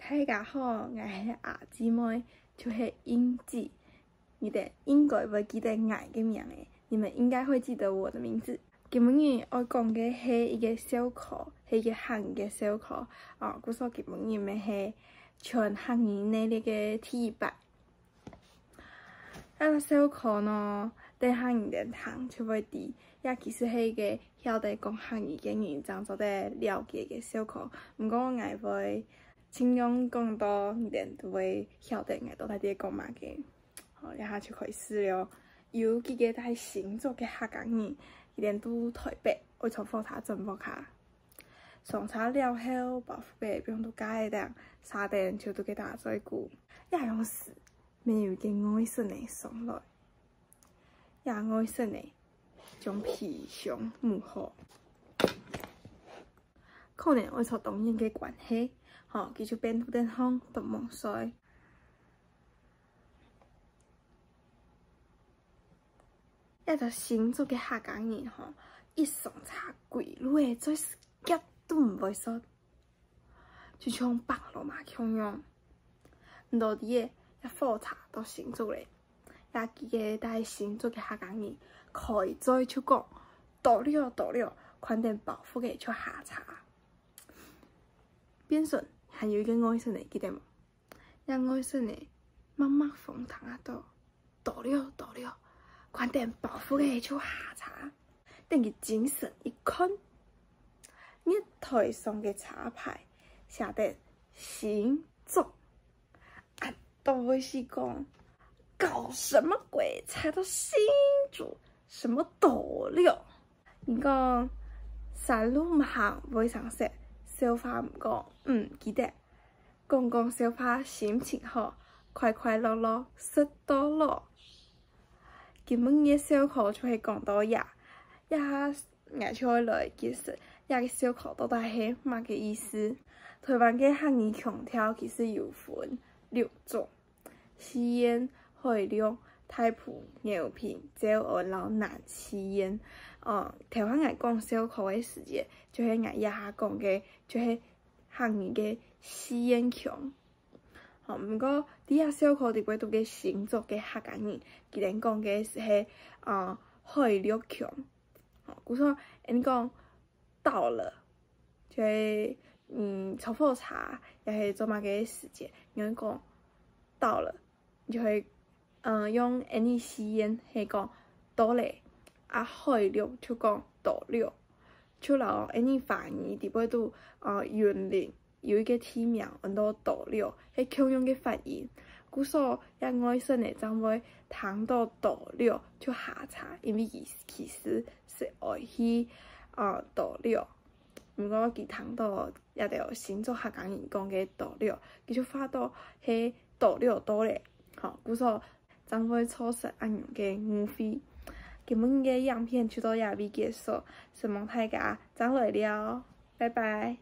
大家好，我是阿姊妹，就是英子。你哋应该会记得我嘅名诶，你们应该会记得我的名字。今日我讲嘅是一个小课，是一个汉语嘅小课。故说今日咪是全汉语内力嘅第一版。个小课呢，对汉语的堂就会伫，也其实是一个晓得讲汉语嘅人怎做得了解嘅小课。毋过我会尽量讲到你哋都会晓得我到底在讲嘛嘅。一下就开始了。有几个在星座嘅客家人，伊哋都台北会重复查真复卡。上查了后，保护嘅不用都解的，3点就都给大家做句。也有时没有嘅爱心嘅上来，也爱心嘅将皮上幕后。可能为错动人嘅关系，佢就变到den方都梦衰。一个星座嘅客家人一上茶鬼路诶，做一都唔会说，就像白罗马腔样。唔到底诶，一复查到星座咧，也几个大星座嘅客家人，可以再出讲，到了，快点保护嘅出下茶。变顺还有一个爱心诶，记得冇？一爱心诶，默默放糖啊到了。快点保护嘅出下茶，等佢精神一看，你台上嘅茶牌写得星座，都会是讲搞什么鬼猜到星座什么道了？你讲山路唔行唔会上色，小花唔讲记得，讲小花心情好，快乐食到咯。今日嘅小课就系讲到也我就会来解释，个小课到底系乜嘅意思？台湾嘅汉语腔调其实有分6种：西烟、海陆、太普、牛平、蕉儿、老南、西烟。台湾我讲小课嘅时节，就是我一下讲嘅，就是汉语嘅西烟腔。毋过伫遐小课伫尾读嘅星座嘅客家人，伊哋讲嘅是海陆腔。故说因讲到了，就是重复查也是做嘛个时间，因为讲到了，就会用any 西烟系讲到咧，海陆就讲到了，就老any 反义伫尾读园林。有一个地名，很多到了，迄腔用嘅发音，故说一爱心诶，怎会谈到了就下茶，因为其实是爱去到了，毋过佢谈到也着星座客家人讲嘅到了，佢就发到迄到咧，故说怎会错失安样嘅误会。今日嘅影片就到这边结束，希望大家掌来了，拜拜。